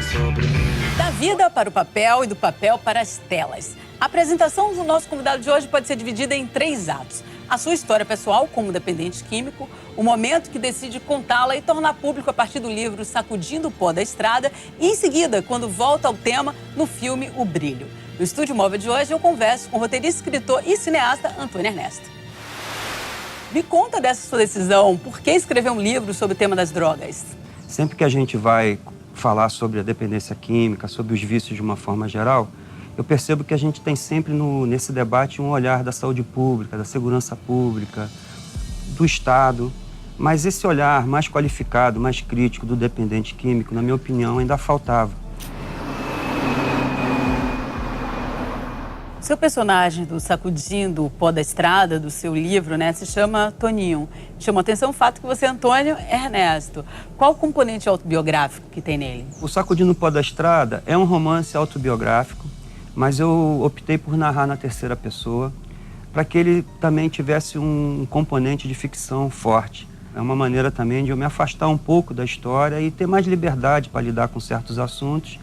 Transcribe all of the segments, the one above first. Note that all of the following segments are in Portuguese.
sobre mim. Da vida para o papel e do papel para as telas. A apresentação do nosso convidado de hoje pode ser dividida em 3 atos. A sua história pessoal como dependente químico, o momento que decide contá-la e tornar público a partir do livro Sacudindo o Pó da Estrada e, em seguida, quando volta ao tema, no filme O Brilho. No Estúdio Móvel de hoje, eu converso com o roteirista, escritor e cineasta Antônio Ernesto. Me conta dessa sua decisão. Por que escrever um livro sobre o tema das drogas? Sempre que a gente vai falar sobre a dependência química, sobre os vícios de uma forma geral, eu percebo que a gente tem sempre nesse debate um olhar da saúde pública, da segurança pública, do Estado, mas esse olhar mais qualificado, mais crítico do dependente químico, na minha opinião, ainda faltava. Seu personagem do Sacudindo o Pó da Estrada, do seu livro, né, se chama Toninho. Chamou a atenção o fato que você é Antônio Ernesto. Qual o componente autobiográfico que tem nele? O Sacudindo o Pó da Estrada é um romance autobiográfico, mas eu optei por narrar na terceira pessoa, para que ele também tivesse um componente de ficção forte. É uma maneira também de eu me afastar um pouco da história e ter mais liberdade para lidar com certos assuntos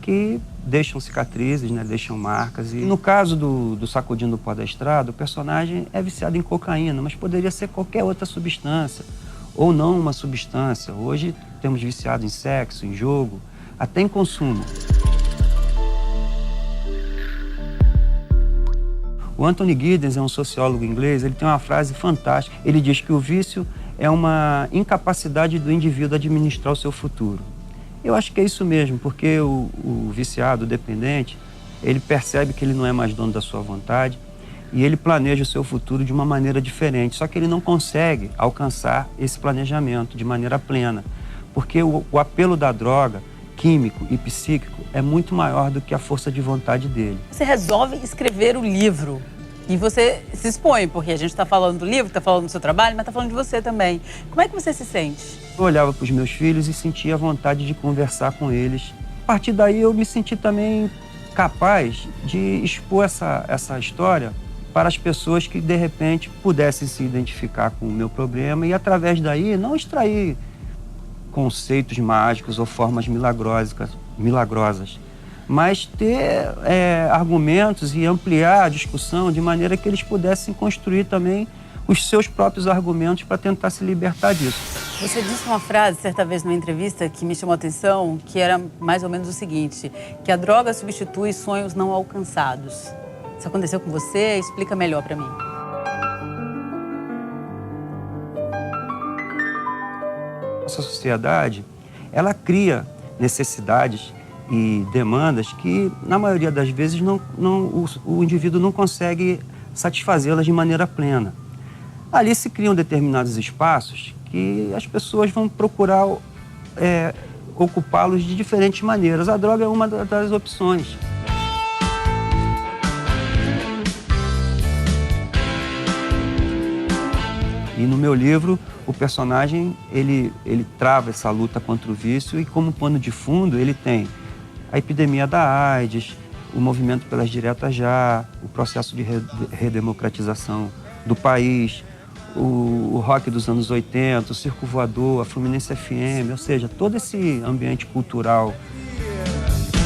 que deixam cicatrizes, né, deixam marcas. E no caso do Sacudindo o Pó da Estrada, o personagem é viciado em cocaína, mas poderia ser qualquer outra substância, ou não uma substância. Hoje temos viciados em sexo, em jogo, até em consumo. O Anthony Giddens é um sociólogo inglês, ele tem uma frase fantástica. Ele diz que o vício é uma incapacidade do indivíduo administrar o seu futuro. Eu acho que é isso mesmo, porque o viciado, o dependente, ele percebe que ele não é mais dono da sua vontade e ele planeja o seu futuro de uma maneira diferente, só que ele não consegue alcançar esse planejamento de maneira plena, porque o apelo da droga, químico e psíquico, é muito maior do que a força de vontade dele. Você resolve escrever o livro e você se expõe, porque a gente está falando do livro, está falando do seu trabalho, mas está falando de você também. Como é que você se sente? Eu olhava para os meus filhos e sentia vontade de conversar com eles. A partir daí eu me senti também capaz de expor essa história para as pessoas que de repente pudessem se identificar com o meu problema e através daí não extrair conceitos mágicos ou formas milagrosas, mas ter argumentos e ampliar a discussão de maneira que eles pudessem construir também os seus próprios argumentos para tentar se libertar disso. Você disse uma frase, certa vez, numa entrevista, que me chamou a atenção, que era mais ou menos o seguinte, que a droga substitui sonhos não alcançados. Isso aconteceu com você? Explica melhor para mim. Nossa sociedade, ela cria necessidades e demandas que, na maioria das vezes, o indivíduo não consegue satisfazê-las de maneira plena. Ali se criam determinados espaços que as pessoas vão procurar ocupá-los de diferentes maneiras. A droga é uma das opções. E no meu livro, o personagem, ele trava essa luta contra o vício e como pano de fundo ele tem a epidemia da AIDS, o movimento pelas diretas já, o processo de redemocratização do país, o rock dos anos 80, o circo voador, a Fluminense FM, ou seja, todo esse ambiente cultural.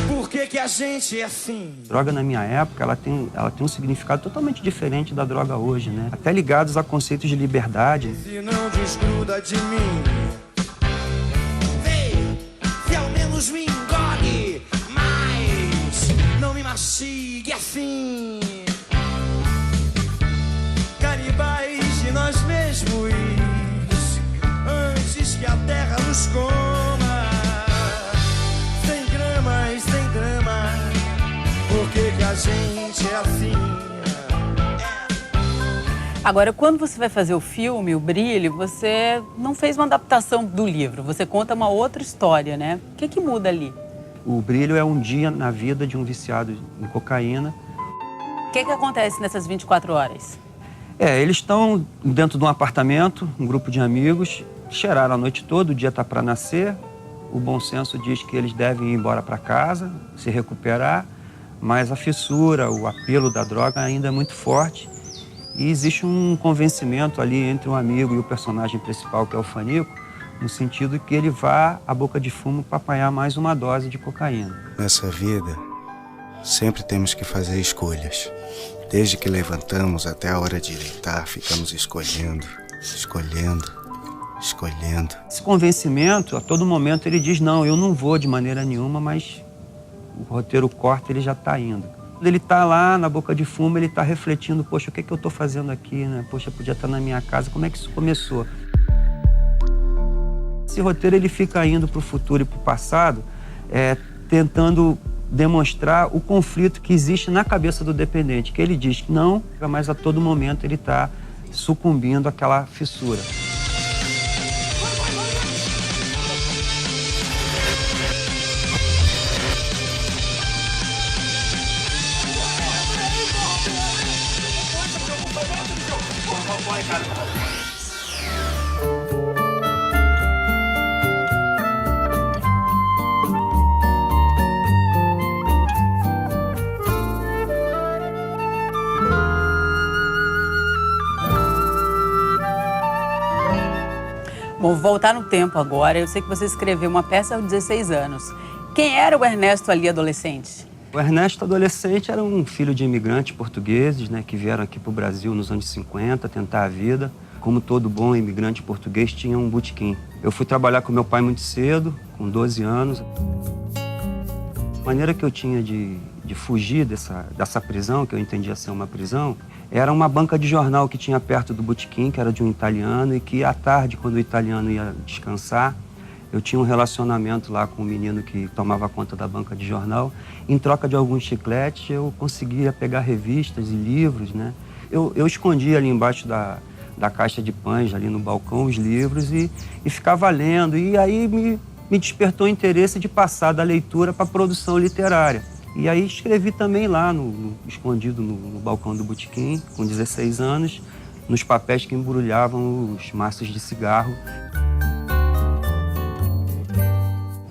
Por que a gente é assim? A droga, na minha época, ela tem um significado totalmente diferente da droga hoje, né? Até ligados a conceitos de liberdade. Se não desgruda de mim, vem, se ao menos me engole, mas não me mastigue assim. Canibais de nós mesmos, antes que a terra nos coma. Sem grama, por que a gente é assim? Agora, quando você vai fazer o filme, O Brilho, você não fez uma adaptação do livro, você conta uma outra história, né? O que muda ali? O Brilho é um dia na vida de um viciado em cocaína. O que acontece nessas 24 horas? Eles estão dentro de um apartamento, um grupo de amigos, cheiraram a noite toda, o dia está para nascer. O bom senso diz que eles devem ir embora para casa, se recuperar, mas a fissura, o apelo da droga ainda é muito forte. E existe um convencimento ali entre um amigo e o personagem principal, que é o Fanico, no sentido que ele vá à boca de fumo para apanhar mais uma dose de cocaína. Nessa vida, sempre temos que fazer escolhas. Desde que levantamos até a hora de deitar, ficamos escolhendo. Esse convencimento, a todo momento ele diz, não, eu não vou de maneira nenhuma, mas o roteiro corta, ele já está indo. Quando ele está lá na boca de fumo, ele está refletindo, poxa, o que é que eu estou fazendo aqui, né? Poxa, eu podia estar na minha casa, como é que isso começou? Esse roteiro ele fica indo para o futuro e para o passado, tentando demonstrar o conflito que existe na cabeça do dependente, que ele diz que não, mas a todo momento ele está sucumbindo àquela fissura. Bom, vou voltar no tempo agora. Eu sei que você escreveu uma peça aos 16 anos. Quem era o Ernesto ali adolescente? O Ernesto adolescente era um filho de imigrantes portugueses, né, que vieram aqui para o Brasil nos anos 50 tentar a vida. Como todo bom imigrante português, tinha um botequim. Eu fui trabalhar com meu pai muito cedo, com 12 anos. A maneira que eu tinha de fugir dessa prisão, que eu entendia ser uma prisão, era uma banca de jornal que tinha perto do botequim, que era de um italiano, e que à tarde, quando o italiano ia descansar, eu tinha um relacionamento lá com um menino que tomava conta da banca de jornal. Em troca de alguns chicletes, eu conseguia pegar revistas e livros, né? Eu escondia ali embaixo da caixa de pães, ali no balcão, os livros e ficava lendo. E aí me despertou o interesse de passar da leitura para a produção literária. E aí escrevi também lá, escondido no balcão do botequim, com 16 anos, nos papéis que embrulhavam os maços de cigarro.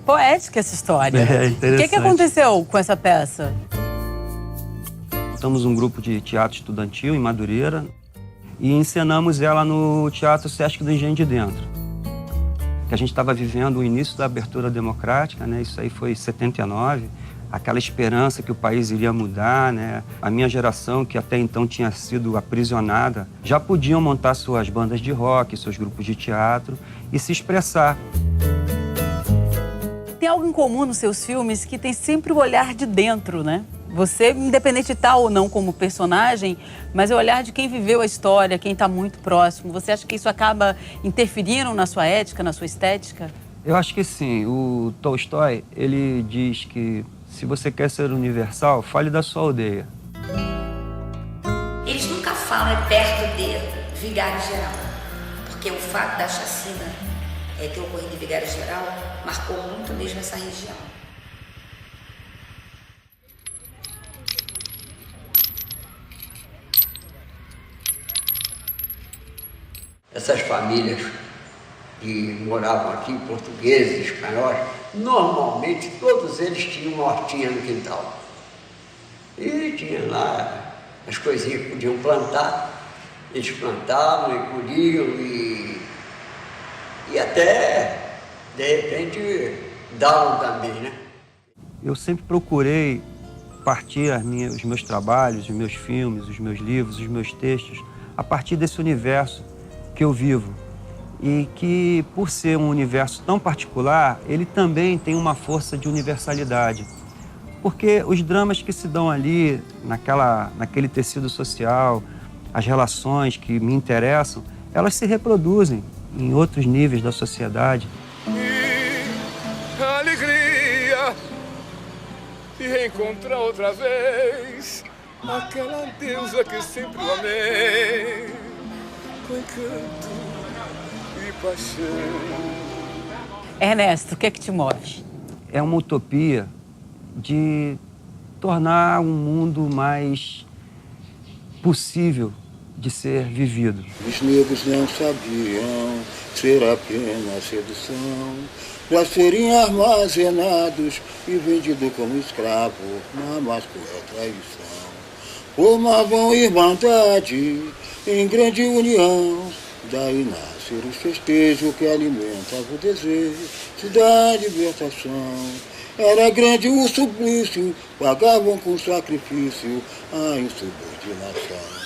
Poética essa história. É interessante. O que aconteceu com essa peça? Estamos um grupo de teatro estudantil em Madureira e encenamos ela no Teatro Sesc do Engenho de Dentro. Que a gente estava vivendo o início da abertura democrática, né? Isso aí foi em 79. Aquela esperança que o país iria mudar, né? A minha geração, que até então tinha sido aprisionada, já podiam montar suas bandas de rock, seus grupos de teatro e se expressar. Tem algo em comum nos seus filmes que tem sempre o olhar de dentro, né? Você, independente de estar ou não como personagem, mas é o olhar de quem viveu a história, quem está muito próximo. Você acha que isso acaba interferindo na sua ética, na sua estética? Eu acho que sim. O Tolstói, ele diz que se você quer ser universal, fale da sua aldeia. Eles nunca falam perto de Vigário Geral, porque o fato da chacina ter ocorrido em Vigário Geral marcou muito mesmo essa região. Essas famílias que moravam aqui, portugueses, espanhóis, normalmente todos eles tinham uma hortinha no quintal. E tinha lá as coisinhas que podiam plantar, eles plantavam e colhiam e até, de repente, davam também, né? Eu sempre procurei partir os meus trabalhos, os meus filmes, os meus livros, os meus textos, a partir desse universo que eu vivo. E que, por ser um universo tão particular, ele também tem uma força de universalidade. Porque os dramas que se dão ali, naquele tecido social, as relações que me interessam, elas se reproduzem em outros níveis da sociedade. E a alegria de reencontrar outra vez aquela deusa que sempre eu amei, com encanto e paixão. Ernesto, o que é que te move? É uma utopia de tornar um mundo mais possível de ser vivido. Os negros não sabiam ser apenas sedução, para serem armazenados e vendidos como escravos na mais cruel traição. Formavam irmandade em grande união, daí nasce ser o festejo que alimentava o desejo da libertação. Era grande o suplício, pagavam com sacrifício a insubordinação.